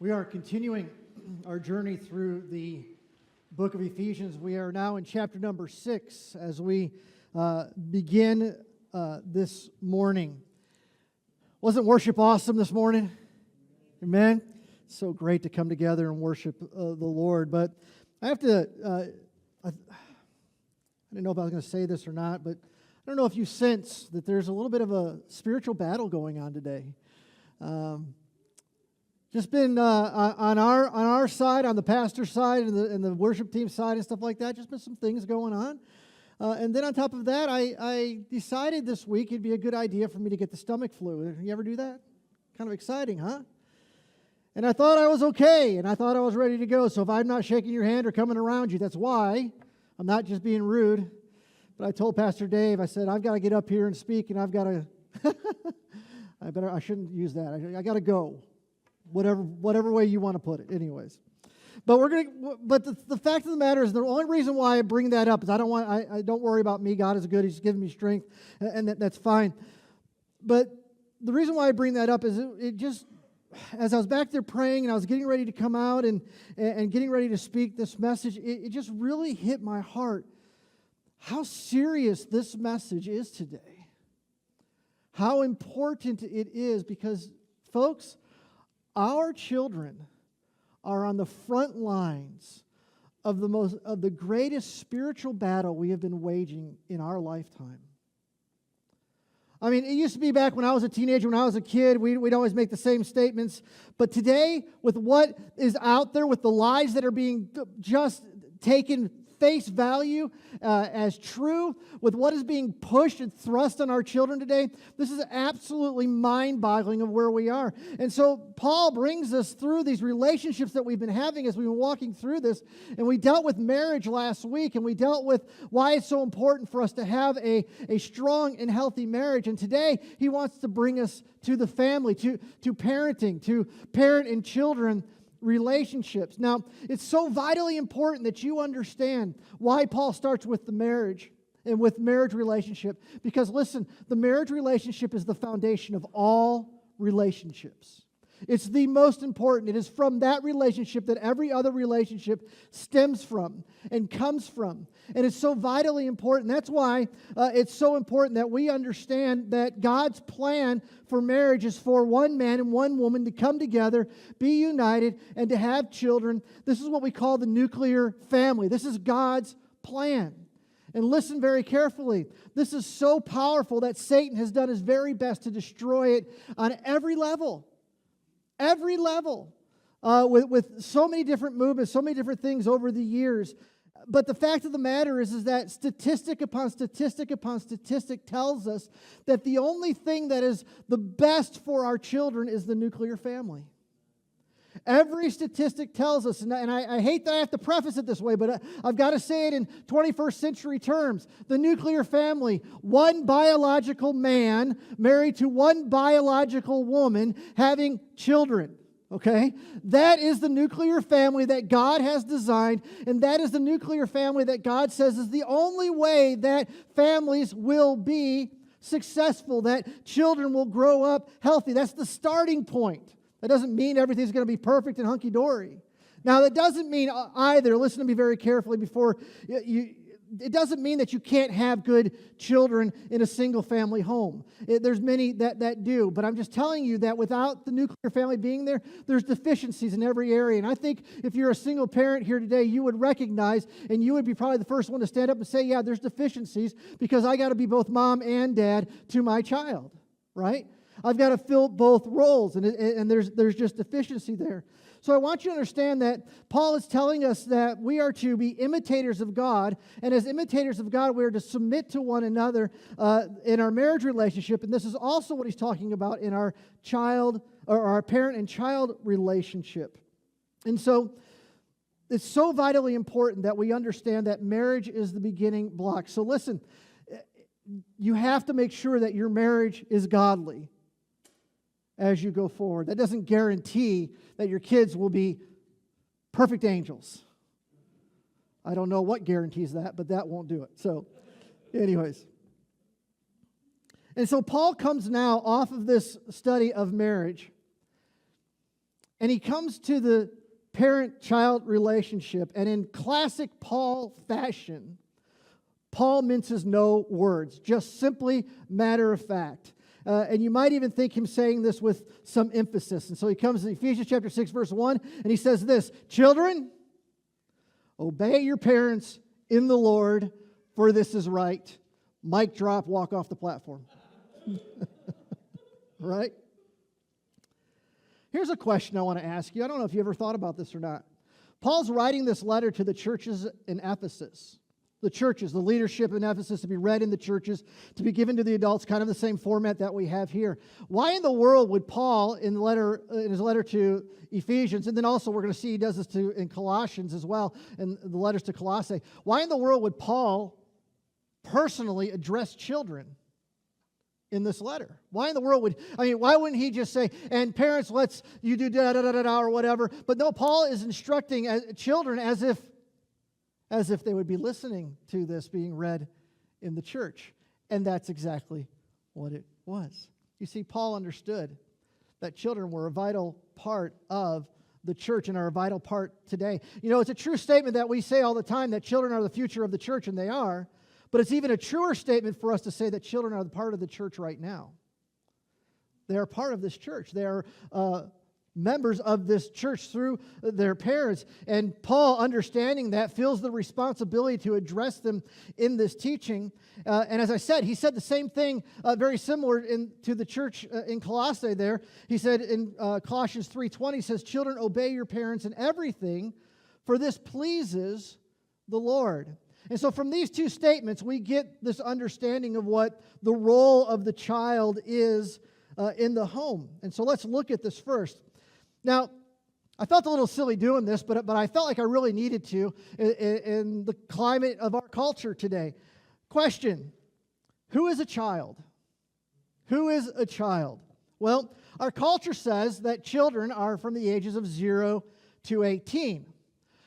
We are continuing our journey through the book of Ephesians. We are now in chapter number 6 as we begin this morning. Wasn't worship awesome this morning? Amen? So great to come together and worship the Lord. But I have to, I didn't know if I was going to say this or not, but I don't know if you sense that there's a little bit of a spiritual battle going on today. Just been on our side, on the pastor's side, and the worship team side, and stuff like that. Just been some things going on, and then on top of that, I decided this week it'd be a good idea for me to get the stomach flu. You ever do that? Kind of exciting, huh? And I thought I was okay, and I thought I was ready to go. So if I'm not shaking your hand or coming around you, that's why. I'm not just being rude. But I told Pastor Dave, I said I've got to get up here and speak, and I've got to. I shouldn't use that. I got to go. Whatever way you want to put it, anyways. But the fact of the matter is, the only reason why I bring that up is I don't worry about me. God is good; He's given me strength, and that's fine. But the reason why I bring that up is it just, as I was back there praying and I was getting ready to come out and getting ready to speak this message, it just really hit my heart how serious this message is today. How important it is, because, folks, our children are on the front lines of the greatest spiritual battle we have been waging in our lifetime. I mean, it used to be back when I was a teenager, when I was a kid, we'd always make the same statements. But today, with what is out there, with the lies that are being just taken face value as true, with what is being pushed and thrust on our children today, this is absolutely mind-boggling of where we are. And so Paul brings us through these relationships that we've been having as we've been walking through this. And we dealt with marriage last week, and we dealt with why it's so important for us to have a strong and healthy marriage. And today he wants to bring us to the family, to parenting, to parent and children relationships. Now, it's so vitally important that you understand why Paul starts with the marriage and with marriage relationship. Because listen, the marriage relationship is the foundation of all relationships. It's the most important. It is from that relationship that every other relationship stems from and comes from. And it's so vitally important. That's why it's so important that we understand that God's plan for marriage is for one man and one woman to come together, be united, and to have children. This is what we call the nuclear family. This is God's plan. And listen very carefully. This is so powerful that Satan has done his very best to destroy it on every level. Every level, with so many different movements, so many different things over the years. But the fact of the matter is that statistic upon statistic upon statistic tells us that the only thing that is the best for our children is the nuclear family. Every statistic tells us, and I hate that I have to preface it this way, but I've got to say it in 21st century terms. The nuclear family, one biological man married to one biological woman having children. Okay? That is the nuclear family that God has designed, and that is the nuclear family that God says is the only way that families will be successful, that children will grow up healthy. That's the starting point. That doesn't mean everything's going to be perfect and hunky-dory. Now, that doesn't mean either, listen to me very carefully before it doesn't mean that you can't have good children in a single-family home. There's many that do, but I'm just telling you that without the nuclear family being there, there's deficiencies in every area. And I think if you're a single parent here today, you would recognize, and you would be probably the first one to stand up and say, yeah, there's deficiencies, because I got to be both mom and dad to my child, right? I've got to fill both roles, and there's just deficiency there. So I want you to understand that Paul is telling us that we are to be imitators of God, and as imitators of God, we are to submit to one another in our marriage relationship, and this is also what he's talking about in our child, or our parent and child relationship. And so it's so vitally important that we understand that marriage is the beginning block. So listen, you have to make sure that your marriage is godly as you go forward. That doesn't guarantee that your kids will be perfect angels. I don't know what guarantees that, but that won't do it. So, anyways. And so Paul comes now off of this study of marriage, And he comes to the parent-child relationship, and in classic Paul fashion, Paul minces no words, just simply matter of fact. And you might even think him saying this with some emphasis. And so he comes to Ephesians chapter 6, verse 1, and he says this, "Children, obey your parents in the Lord, for this is right." Mic drop, walk off the platform. Right? Here's a question I want to ask you. I don't know if you ever thought about this or not. Paul's writing this letter to the churches in Ephesus. The churches, the leadership in Ephesus, to be read in the churches, to be given to the adults, kind of the same format that we have here. Why in the world would Paul, in his letter to Ephesians, and then also we're going to see he does this in Colossians as well, in the letters to Colossae, why in the world would Paul personally address children in this letter? Why in the world why wouldn't he just say, "And parents, you do da-da-da-da-da," or whatever? But no, Paul is instructing children as if they would be listening to this being read in the church. And that's exactly what it was. You see, Paul understood that children were a vital part of the church and are a vital part today. You know, it's a true statement that we say all the time that children are the future of the church, and they are. But it's even a truer statement for us to say that children are the part of the church right now. They are part of this church. They are members of this church through their parents. And Paul, understanding that, feels the responsibility to address them in this teaching. And as I said, he said the same thing, very similar to the church in Colossae there. He said in Colossians 3:20, he says, "Children, obey your parents in everything, for this pleases the Lord." And so from these two statements, we get this understanding of what the role of the child is in the home. And so let's look at this first. Now, I felt a little silly doing this, but I felt like I really needed to in the climate of our culture today. Question: who is a child? Who is a child? Well, our culture says that children are from the ages of 0 to 18.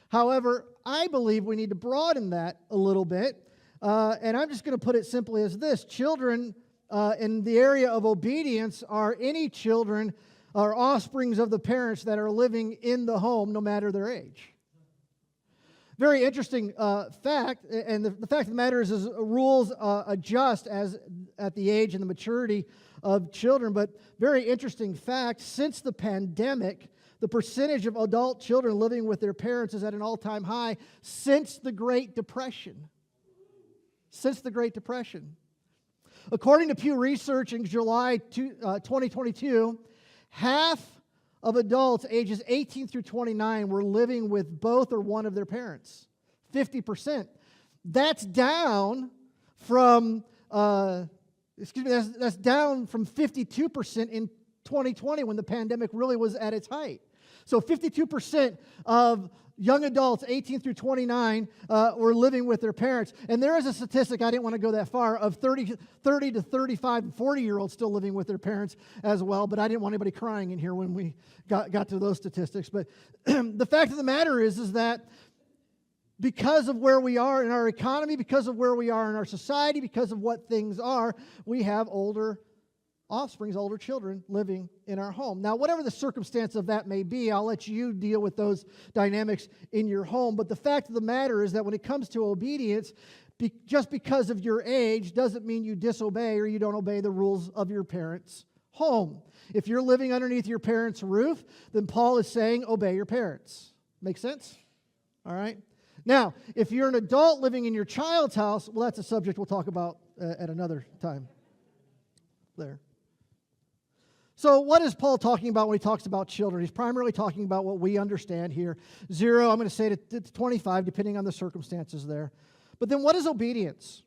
However, I believe we need to broaden that a little bit, and I'm just going to put it simply as this. Children in the area of obedience are any children or offsprings of the parents that are living in the home, no matter their age. Very interesting fact, and the fact of the matter is rules adjust as at the age and the maturity of children, but very interesting fact, since the pandemic, the percentage of adult children living with their parents is at an all-time high since the Great Depression. Since the Great Depression. According to Pew Research in July 2022, half of adults ages 18 through 29 were living with both or one of their parents. 50%. That's down from, that's down from 52% in 2020 when the pandemic really was at its height. So 52% of young adults, 18 through 29, were living with their parents. And there is a statistic, I didn't want to go that far, of 30 to 35 and 40-year-olds still living with their parents as well. But I didn't want anybody crying in here when we got to those statistics. But the fact of the matter is that because of where we are in our economy, because of where we are in our society, because of what things are, we have older offsprings, older children living in our home. Now, whatever the circumstance of that may be, I'll let you deal with those dynamics in your home. But the fact of the matter is that when it comes to obedience, just because of your age doesn't mean you disobey or you don't obey the rules of your parents' home. If you're living underneath your parents' roof, then Paul is saying, obey your parents. Make sense? All right? Now, if you're an adult living in your child's house, well, that's a subject we'll talk about at another time. There. So what is Paul talking about when he talks about children? He's primarily talking about what we understand here. 0, I'm going to say to 25, depending on the circumstances there. But then what is obedience?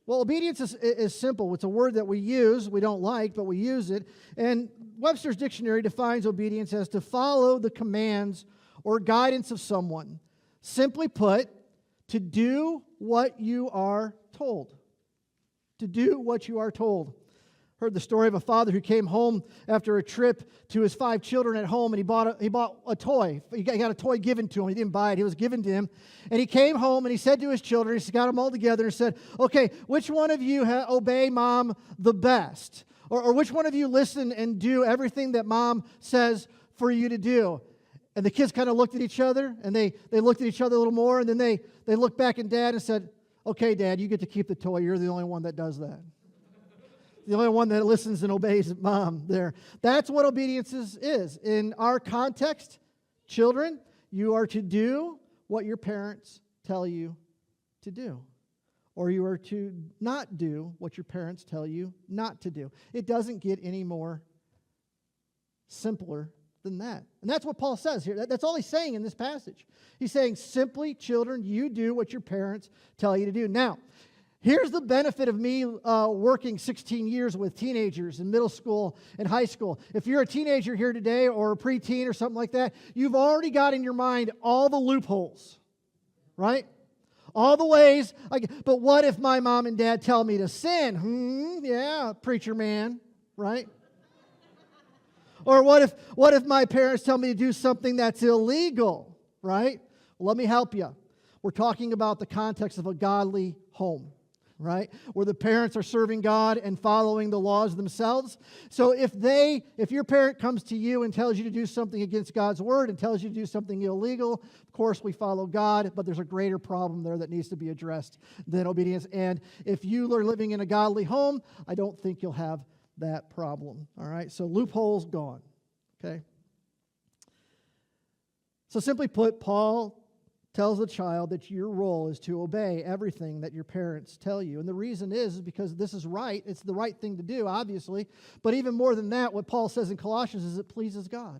Well, obedience is simple. It's a word that we use. We don't like, but we use it. And Webster's Dictionary defines obedience as to follow the commands or guidance of someone. Simply put, to do what you are told. To do what you are told. Heard the story of a father who came home after a trip to his 5 children at home, and he bought a toy. He got a toy given to him. He didn't buy it. It was given to him. And he came home, and he said to his children, he got them all together and said, okay, which one of you obey Mom the best? Or which one of you listen and do everything that Mom says for you to do. And the kids kind of looked at each other, and they looked at each other a little more, and then they looked back at Dad and said, okay, Dad, you get to keep the toy. You're the only one that does that. The only one that listens and obeys Mom there. That's what obedience is. In our context, children, you are to do what your parents tell you to do. Or you are to not do what your parents tell you not to do. It doesn't get any more simpler than that. And that's what Paul says here. That's all he's saying in this passage. He's saying, simply, children, you do what your parents tell you to do. Now, here's the benefit of me working 16 years with teenagers in middle school and high school. If you're a teenager here today or a preteen or something like that, you've already got in your mind all the loopholes, right? All the ways. But what if my mom and dad tell me to sin? Yeah, preacher man, right? Or what if my parents tell me to do something that's illegal, right? Well, let me help you. We're talking about the context of a godly home, right? Where the parents are serving God and following the laws themselves. So if your parent comes to you and tells you to do something against God's word and tells you to do something illegal, of course we follow God, but there's a greater problem there that needs to be addressed than obedience. And if you are living in a godly home, I don't think you'll have that problem. All right? So loopholes gone. Okay? So simply put, Paul tells the child that your role is to obey everything that your parents tell you. And the reason is because this is right. It's the right thing to do, obviously. But even more than that, what Paul says in Colossians is it pleases God.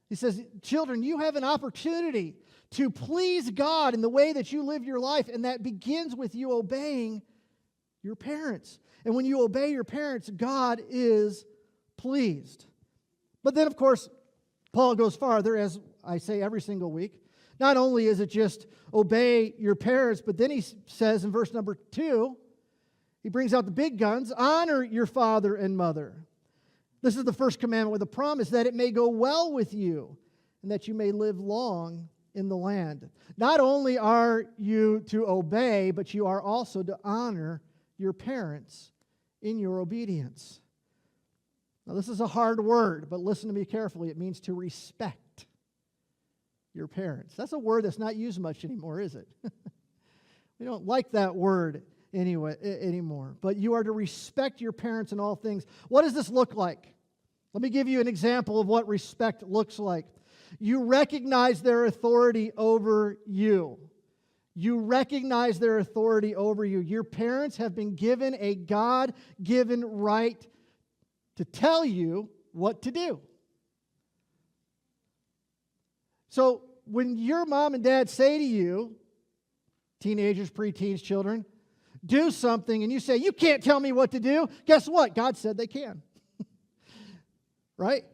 He says, children, you have an opportunity to please God in the way that you live your life, and that begins with you obeying your parents. And when you obey your parents, God is pleased. But then, of course, Paul goes farther, as I say every single week. Not only is it just obey your parents, but then he says in verse number 2, he brings out the big guns, honor your father and mother. This is the first commandment with a promise that it may go well with you and that you may live long in the land. Not only are you to obey, but you are also to honor your parents in your obedience. Now, this is a hard word, but listen to me carefully. It means to respect your parents. That's a word that's not used much anymore, is it? We don't like that word anymore. But you are to respect your parents in all things. What does this look like? Let me give you an example of what respect looks like. You recognize their authority over you. You recognize their authority over you. Your parents have been given a God-given right to tell you what to do. So when your mom and dad say to you, teenagers, preteens, children, do something, and you say, you can't tell me what to do, guess what? God said they can. Right?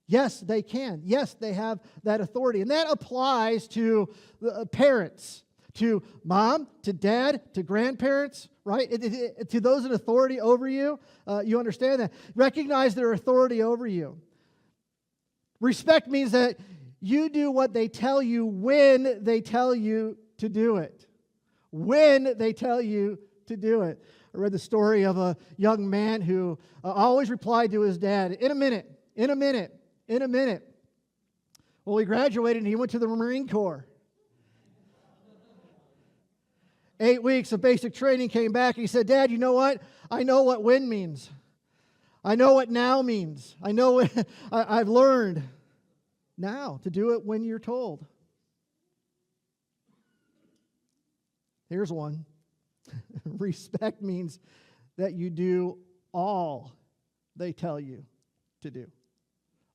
Yes, they can. Yes, they have that authority. And that applies to parents, to mom, to dad, to grandparents, right? To those in authority over you. You understand that. Recognize their authority over you. Respect means that you do what they tell you when they tell you to do it. When they tell you to do it. I read the story of a young man who always replied to his dad, in a minute, in a minute, in a minute. Well, he graduated and he went to the Marine Corps. 8 weeks of basic training, came back and he said, Dad, you know what? I know what when means. I know what now means. I know what I've learned now to do it when you're told. Here's one. Respect means that you do all they tell you to do.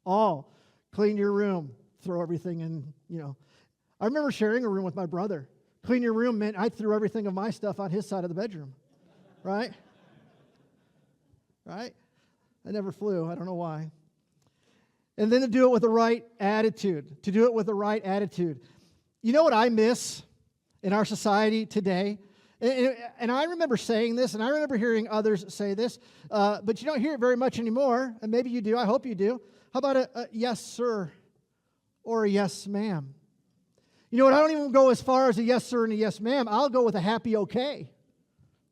All. Clean your room. Throw everything in, I remember sharing a room with my brother. Clean your room meant I threw everything of my stuff on his side of the bedroom. Right? Right? I never flew. I don't know why. And then to do it with the right attitude. To do it with the right attitude. You know what I miss in our society today? And I remember saying this, and I remember hearing others say this, but you don't hear it very much anymore, and maybe you do. I hope you do. How about a yes, sir, or a yes, ma'am? You know what? I don't even go as far as a yes, sir, and a yes, ma'am. I'll go with a happy okay,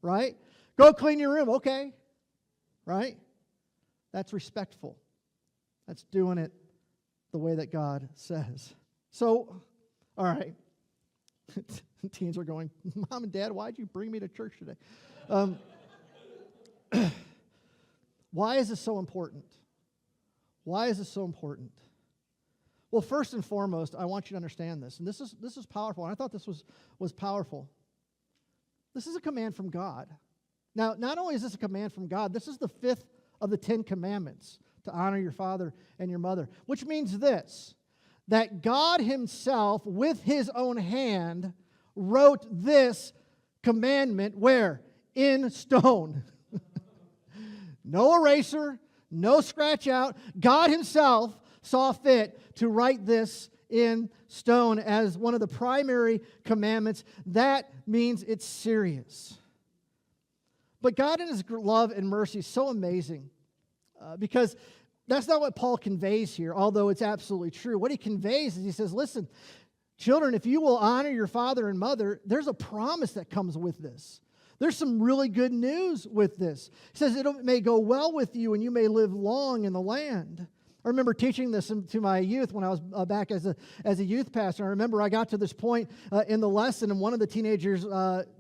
right? Go clean your room, okay, right? That's respectful. That's doing it the way that God says. So, all right. Teens are going, Mom and Dad, why'd you bring me to church today? Why is this so important? Why is this so important? Well, first and foremost, I want you to understand this. And this is powerful. And I thought this was powerful. This is a command from God. Now, not only is this a command from God, this is the 5th of the 10 commandments, to honor your father and your mother, which means this, that God himself, with his own hand, wrote this commandment where? In stone. No eraser, no scratch out. God himself saw fit to write this in stone as one of the primary commandments. That means it's serious. But God in his love and mercy is so amazing because that's not what Paul conveys here, although it's absolutely true. What he conveys is he says, listen, children, if you will honor your father and mother, there's a promise that comes with this. There's some really good news with this. He says it may go well with you and you may live long in the land. I remember teaching this to my youth when I was back as a youth pastor. I remember I got to this point in the lesson, and one of the teenagers,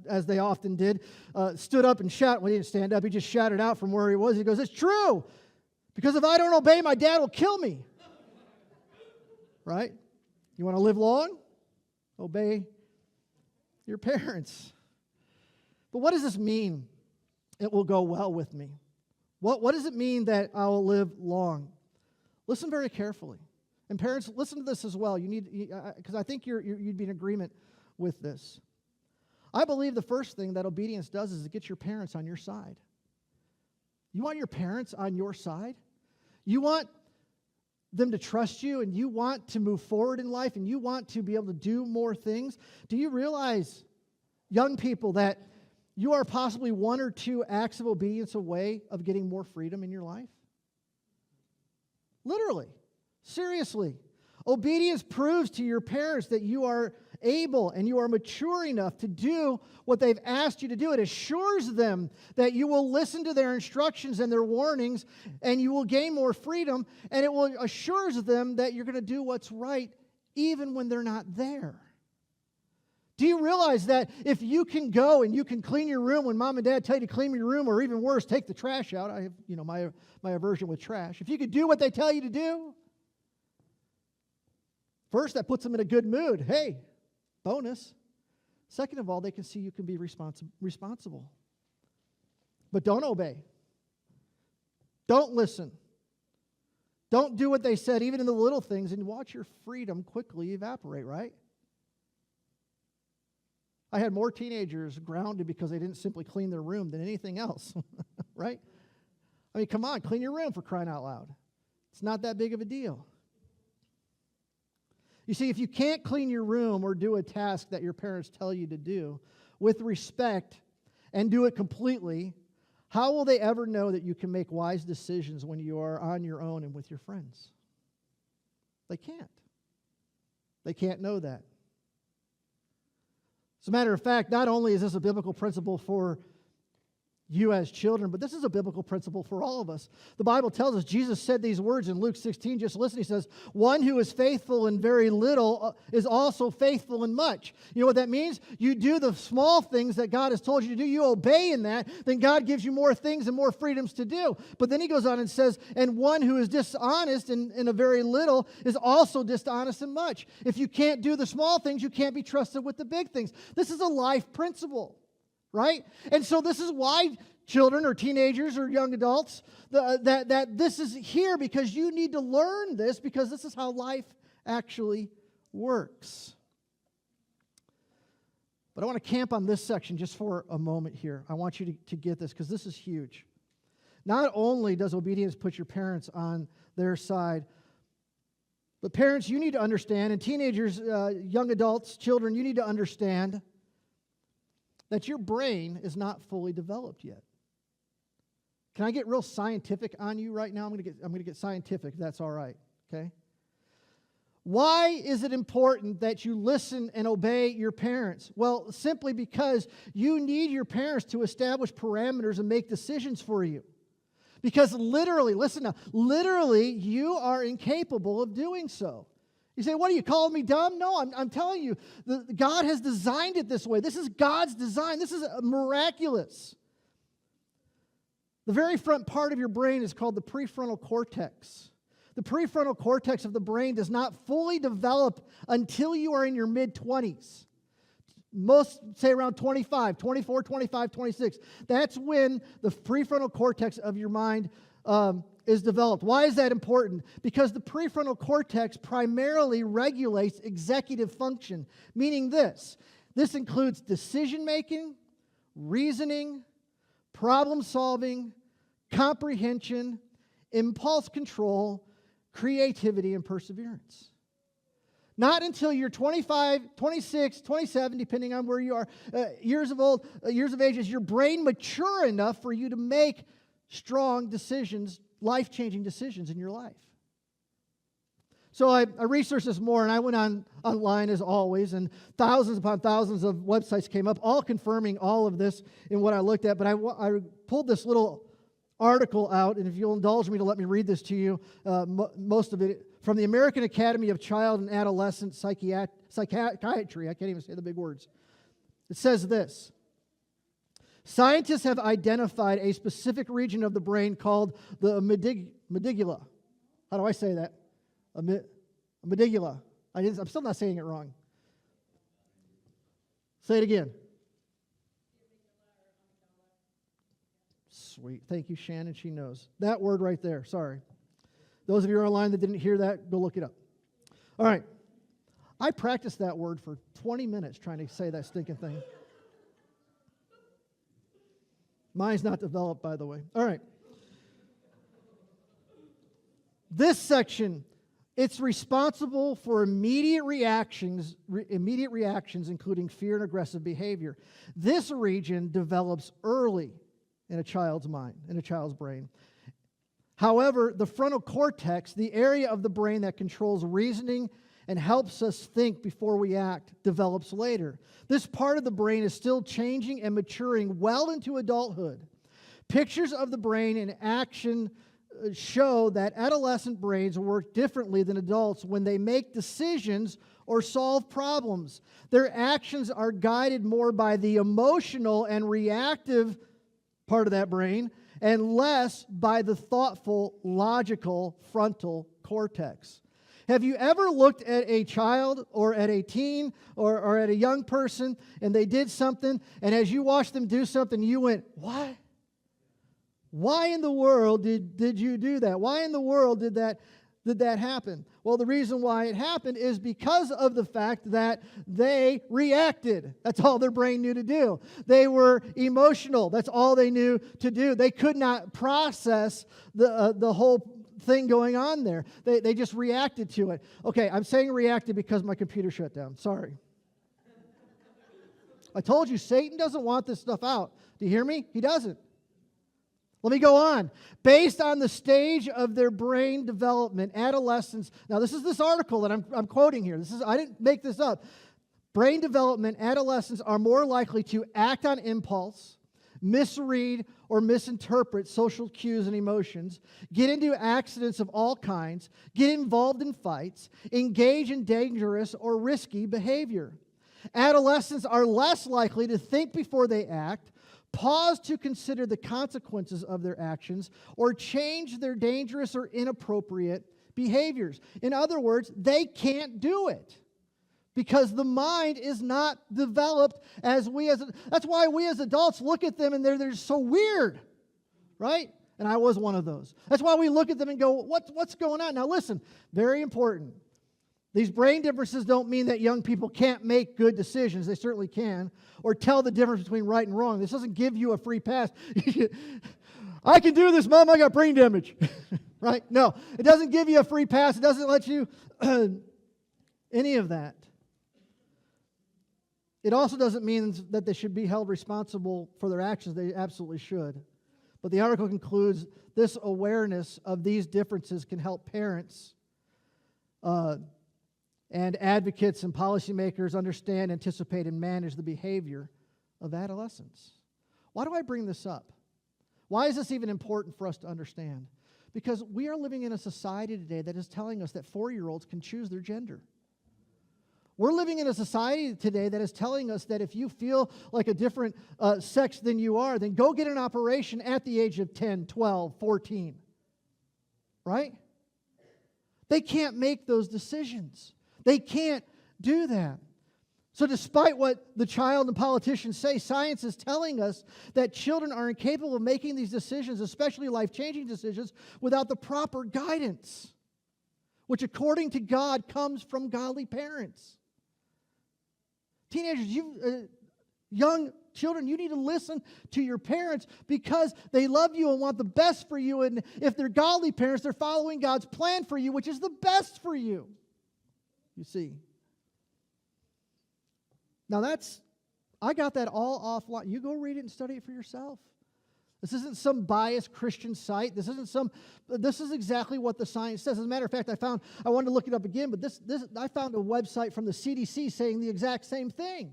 as they often did, stood up and shouted. Well, he didn't stand up. He just shouted out from where he was. He goes, it's true, because if I don't obey, my dad will kill me. Right? You want to live long? Obey your parents. But what does this mean? It will go well with me. What does it mean that I will live long? Listen very carefully. And parents, listen to this as well. You need, because I think you'd be in agreement with this. I believe the first thing that obedience does is to get your parents on your side. You want your parents on your side? You want them to trust you, and you want to move forward in life, and you want to be able to do more things. Do you realize, young people, that you are possibly 1 or 2 acts of obedience away of getting more freedom in your life? Literally. Seriously. Obedience proves to your parents that you are able and you are mature enough to do what they've asked you to do. It assures them that you will listen to their instructions and their warnings, and you will gain more freedom, and it will assures them that you're going to do what's right even when they're not there. Do you realize that if you can go and you can clean your room when mom and dad tell you to clean your room, or even worse, take the trash out? I have, my aversion with trash. If you could do what they tell you to do, first, that puts them in a good mood. Hey, bonus. Second of all, they can see you can be responsible. But don't obey. Don't listen. Don't do what they said, even in the little things, and watch your freedom quickly evaporate, right? I had more teenagers grounded because they didn't simply clean their room than anything else, right? I mean, come on, clean your room, for crying out loud. It's not that big of a deal. You see, if you can't clean your room or do a task that your parents tell you to do with respect and do it completely, how will they ever know that you can make wise decisions when you are on your own and with your friends? They can't. They can't know that. As a matter of fact, not only is this a biblical principle for you as children, but this is a biblical principle for all of us. The Bible tells us, Jesus said these words in Luke 16, just listen, he says, one who is faithful in very little is also faithful in much. You know what that means? You do the small things that God has told you to do, you obey in that, then God gives you more things and more freedoms to do. But then he goes on and says, and one who is dishonest in a very little is also dishonest in much. If you can't do the small things, you can't be trusted with the big things. This is a life principle. Right? And so this is why children or teenagers or young adults, that this is here, because you need to learn this, because this is how life actually works. But I want to camp on this section just for a moment here. I want you to get this, because this is huge. Not only does obedience put your parents on their side, but parents, you need to understand, and teenagers, young adults, children, you need to understand that your brain is not fully developed yet. Can I get real scientific on you right now? I'm going to get scientific, if that's all right, okay? Why is it important that you listen and obey your parents? Well, simply because you need your parents to establish parameters and make decisions for you. Because literally, listen now, literally, you are incapable of doing so. You say, what are you calling me dumb? No, I'm telling you, God has designed it this way. This is God's design. This is miraculous. The very front part of your brain is called the prefrontal cortex. The prefrontal cortex of the brain does not fully develop until you are in your mid-20s. Most say around 25, 24, 25, 26. That's when the prefrontal cortex of your mind is developed. Why is that important? Because the prefrontal cortex primarily regulates executive function, meaning this includes decision-making, reasoning, problem-solving, comprehension, impulse control, creativity, and perseverance. Not until you're 25, 26, 27, depending on where you are, years of age, is your brain mature enough for you to make strong decisions, life-changing decisions in your life. So I researched this more, and I went online as always, and thousands upon thousands of websites came up, all confirming all of this in what I looked at. But I pulled this little article out, and if you'll indulge me to let me read this to you, most of it from the American Academy of Child and Adolescent Psychiatry. I can't even say the big words. It says this: scientists have identified a specific region of the brain called the medulla. How do I say that? Medulla. I'm still not saying it wrong. Say it again. Sweet. Thank you, Shannon. She knows. That word right there. Sorry. Those of you online that didn't hear that, go look it up. All right. I practiced that word for 20 minutes trying to say that stinking thing. Mine's not developed, by the way. All right. This section, it's responsible for immediate reactions, including fear and aggressive behavior. This region develops early in a child's mind, in a child's brain. However, the frontal cortex, the area of the brain that controls reasoning and helps us think before we act, develops later. This part of the brain is still changing and maturing well into adulthood. Pictures of the brain in action show that adolescent brains work differently than adults when they make decisions or solve problems. Their actions are guided more by the emotional and reactive part of that brain and less by the thoughtful, logical frontal cortex. Have you ever looked at a child or at a teen or at a young person and they did something, and as you watched them do something, you went, what? Why in the world did you do that? Why in the world did that happen? Well, the reason why it happened is because of the fact that they reacted. That's all their brain knew to do. They were emotional. That's all they knew to do. They could not process the whole thing going on there. They just reacted to it. Okay, I'm saying reacted because my computer shut down. Sorry. I told you, Satan doesn't want this stuff out. Do you hear me? He doesn't. Let me go on. Based on the stage of their brain development, adolescents, now this is this article that I'm quoting here. I didn't make this up. Brain development, adolescents are more likely to act on impulse, misread or misinterpret social cues and emotions, get into accidents of all kinds, get involved in fights, engage in dangerous or risky behavior. Adolescents are less likely to think before they act, pause to consider the consequences of their actions, or change their dangerous or inappropriate behaviors. In other words, they can't do it because the mind is not developed that's why we as adults look at them and they're so weird, right? And I was one of those. That's why we look at them and go, what's going on? Now listen, very important. These brain differences don't mean that young people can't make good decisions. They certainly can. Or tell the difference between right and wrong. This doesn't give you a free pass. I can do this, Mom. I got brain damage. Right? No. It doesn't give you a free pass. It doesn't let you any of that. It also doesn't mean that they should be held responsible for their actions. They absolutely should. But the article concludes this awareness of these differences can help parents and advocates and policymakers understand, anticipate, and manage the behavior of adolescents. Why do I bring this up? Why is this even important for us to understand? Because we are living in a society today that is telling us that 4-year-olds can choose their gender. We're living in a society today that is telling us that if you feel like a different sex than you are, then go get an operation at the age of 10, 12, 14. Right? They can't make those decisions. They can't do that. So despite what the child and politicians say, science is telling us that children are incapable of making these decisions, especially life-changing decisions, without the proper guidance, which according to God comes from godly parents. Teenagers, young children, you need to listen to your parents because they love you and want the best for you. And if they're godly parents, they're following God's plan for you, which is the best for you. You see. Now I got that all offline. You go read it and study it for yourself. This isn't some biased Christian site. This is exactly what the science says. As a matter of fact, I wanted to look it up again, but I found a website from the CDC saying the exact same thing.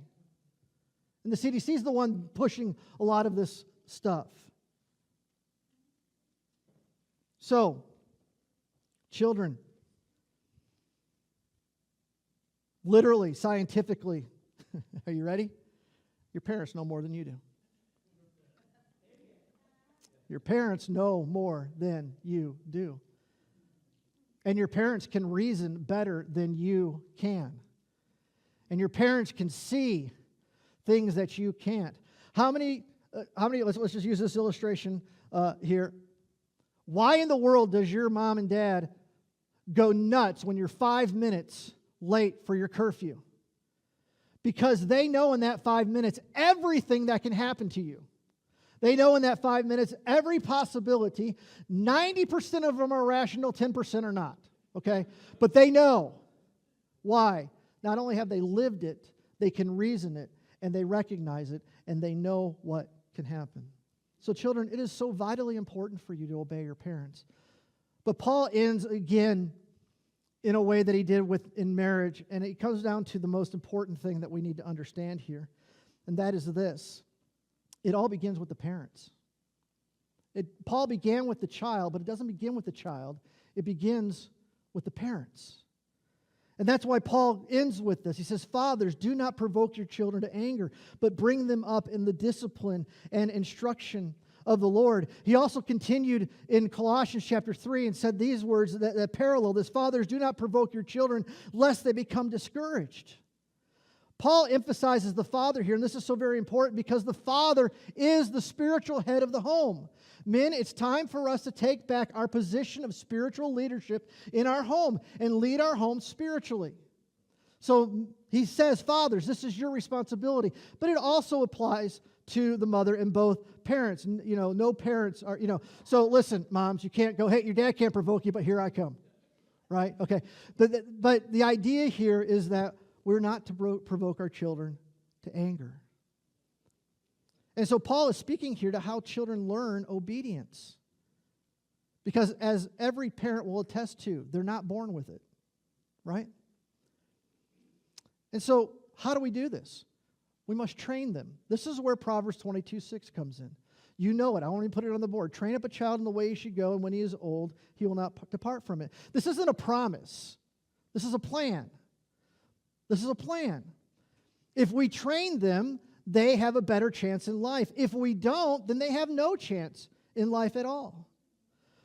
And the CDC is the one pushing a lot of this stuff. So, children, literally, scientifically, are you ready? Your parents know more than you do. Your parents know more than you do. And your parents can reason better than you can. And your parents can see things that you can't. How many let's just use this illustration here. Why in the world does your mom and dad go nuts when you're 5 minutes late for your curfew? Because they know in that 5 minutes everything that can happen to you. They know in that 5 minutes every possibility. 90% of them are rational, 10% are not. Okay? But they know. Why? Not only have they lived it, they can reason it, and they recognize it, and they know what can happen. So children, it is so vitally important for you to obey your parents. But Paul ends again in a way that he did in marriage, and it comes down to the most important thing that we need to understand here, and that is this. It all begins with the parents. Paul began with the child, but it doesn't begin with the child. It begins with the parents. And that's why Paul ends with this. He says, "Fathers, do not provoke your children to anger, but bring them up in the discipline and instruction of the Lord." He also continued in Colossians chapter 3 and said these words that parallel this: "Fathers, do not provoke your children, lest they become discouraged." Paul emphasizes the father here, and this is so very important because the father is the spiritual head of the home. Men, it's time for us to take back our position of spiritual leadership in our home and lead our home spiritually. So he says, fathers, this is your responsibility. But it also applies to the mother and both parents. No parents are, So listen, moms, you can't go, hey, your dad can't provoke you, but here I come. Right? Okay. But the idea here is that we're not to provoke our children to anger. And so Paul is speaking here to how children learn obedience. Because as every parent will attest to, they're not born with it. Right? And so how do we do this? We must train them. This is where Proverbs 22:6 comes in. You know it. I won't even put it on the board. Train up a child in the way he should go, and when he is old, he will not depart from it. This isn't a promise. This is a plan. This is a plan. If we train them, they have a better chance in life. If we don't, then they have no chance in life at all.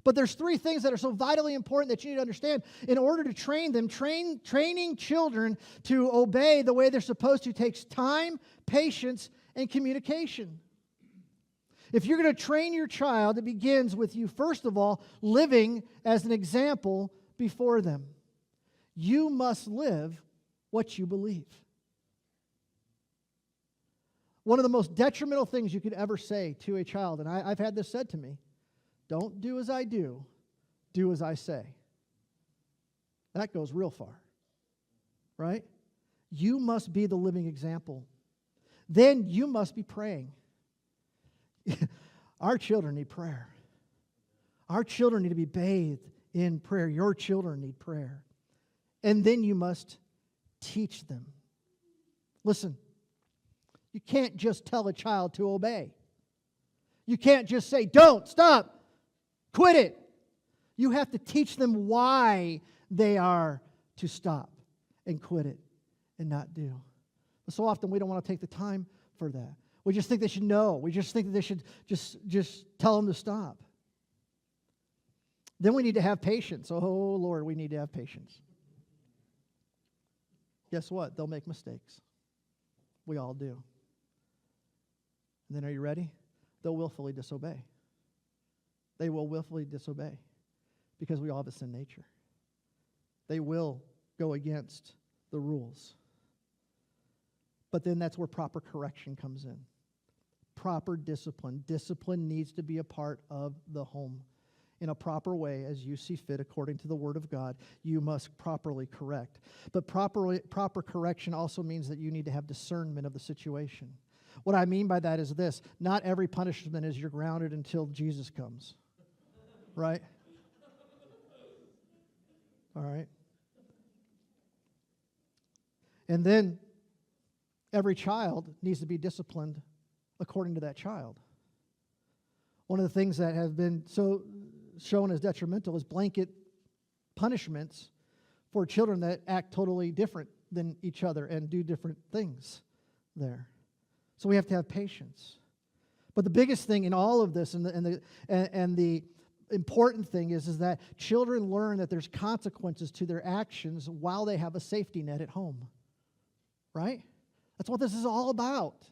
But there's 3 things that are so vitally important that you need to understand. In order to train them, training children to obey the way they're supposed to takes time, patience, and communication. If you're going to train your child, it begins with you, first of all, living as an example before them. You must live what you believe. One of the most detrimental things you could ever say to a child, and I've had this said to me, don't do as I do, do as I say. That goes real far, right? You must be the living example. Then you must be praying. Our children need prayer. Our children need to be bathed in prayer. Your children need prayer. And then you must teach them. Listen, you can't just tell a child to obey. You can't just say, don't, stop, quit it. You have to teach them why they are to stop and quit it and not do. But so often we don't want to take the time for that. We just think they should know. We just think that they should just tell them to stop. Then we need to have patience. Oh, Lord, we need to have patience. Guess what? They'll make mistakes. We all do. And then are you ready? They'll willfully disobey. They will willfully disobey because we all have a sin nature. They will go against the rules. But then that's where proper correction comes in. Proper discipline. Discipline needs to be a part of the home. In a proper way, as you see fit, according to the Word of God, you must properly correct. But proper correction also means that you need to have discernment of the situation. What I mean by that is this: not every punishment is you're grounded until Jesus comes. Right? All right. And then every child needs to be disciplined according to that child. One of the things that have been so shown as detrimental is blanket punishments for children that act totally different than each other and do different things there. So we have to have patience. But the biggest thing in all of this and the important thing is that children learn that there's consequences to their actions while they have a safety net at home. Right? That's what this is all about.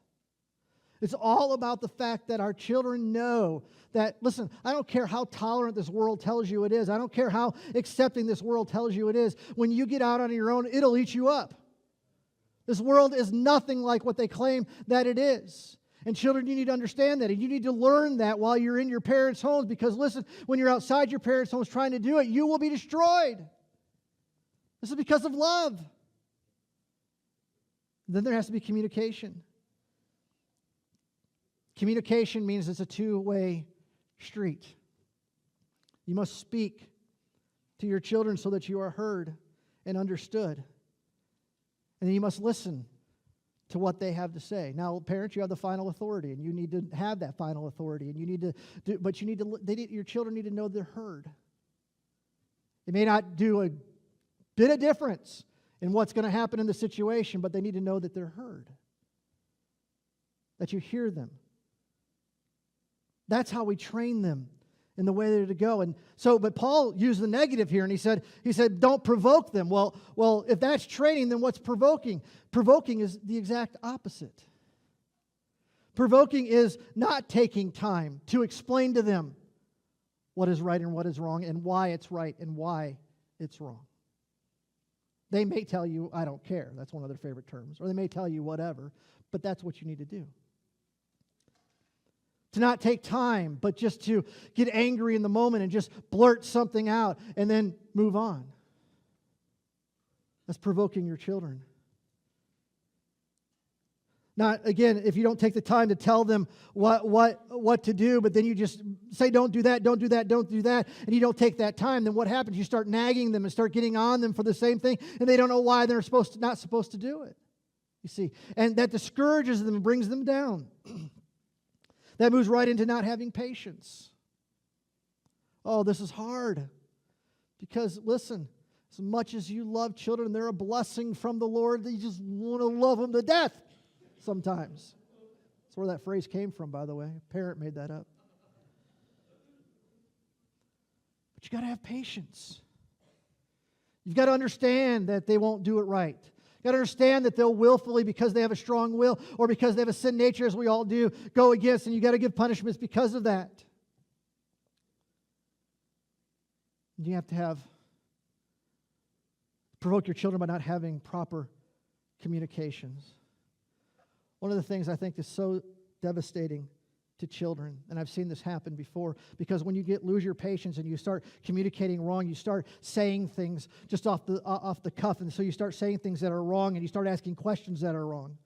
It's all about the fact that our children know that, listen, I don't care how tolerant this world tells you it is. I don't care how accepting this world tells you it is. When you get out on your own, it'll eat you up. This world is nothing like what they claim that it is. And children, you need to understand that. And you need to learn that while you're in your parents' homes. Because, listen, when you're outside your parents' homes trying to do it, you will be destroyed. This is because of love. Then there has to be communication. Communication means it's a two-way street. You must speak to your children so that you are heard and understood. And then you must listen to what they have to say. Now, parents, you have the final authority, and you need to have that final authority. And you need to your children need to know they're heard. They may not do a bit of difference in what's going to happen in the situation, but they need to know that they're heard, that you hear them. That's how we train them in the way they're to go. And so, but Paul used the negative here, and he said, don't provoke them. Well, if that's training, then what's provoking? Provoking is the exact opposite. Provoking is not taking time to explain to them what is right and what is wrong, and why it's right and why it's wrong. They may tell you, I don't care. That's one of their favorite terms. Or they may tell you whatever, but that's what you need to do. To not take time, but just to get angry in the moment and just blurt something out and then move on. That's provoking your children. Not, again, if you don't take the time to tell them what to do, but then you just say, don't do that, don't do that, don't do that, and you don't take that time, then what happens? You start nagging them and start getting on them for the same thing, and they don't know why they're not supposed to do it. You see, and that discourages them and brings them down. That moves right into not having patience. Oh, this is hard. Because, listen, as much as you love children, they're a blessing from the Lord. You just want to love them to death sometimes. That's where that phrase came from, by the way. A parent made that up. But you got to have patience. You've got to understand that they won't do it right. You got to understand that they'll willfully, because they have a strong will or because they have a sin nature, as we all do, go against, and you got to give punishments because of that. You have to provoke your children by not having proper communications. One of the things I think is so devastating to children, and I've seen this happen before, because when you lose your patience and you start communicating wrong, you start saying things just off the cuff, and so you start saying things that are wrong, and you start asking questions that are wrong.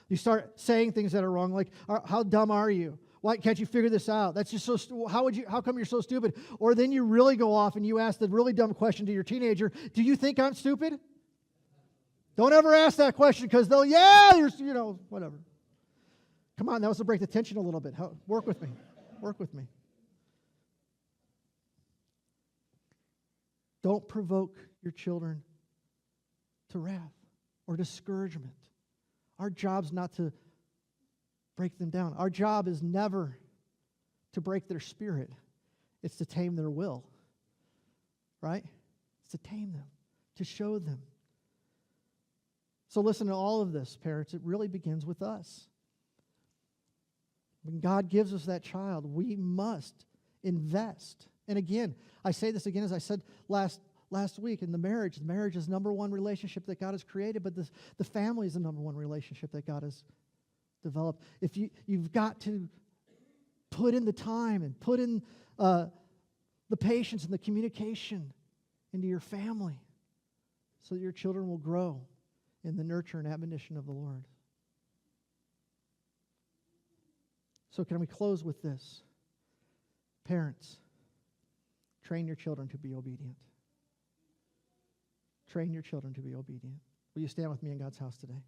You start saying things that are wrong, like, how dumb are you? Why can't you figure this out? That's just so. How come you're so stupid? Or then you really go off and you ask the really dumb question to your teenager: do you think I'm stupid? Don't ever ask that question, because they'll, whatever. Come on, that was to break the tension a little bit. Work with me. Work with me. Don't provoke your children to wrath or discouragement. Our job's not to break them down. Our job is never to break their spirit. It's to tame their will. Right? It's to tame them, to show them. So listen to all of this, parents. It really begins with us. When God gives us that child, we must invest. And again, I say this again as I said last week in the marriage. The marriage is number one relationship that God has created, but the family is the number one relationship that God has developed. If you've got to put in the time and put in the patience and the communication into your family so that your children will grow in the nurture and admonition of the Lord. So can we close with this? Parents, train your children to be obedient. Train your children to be obedient. Will you stand with me in God's house today?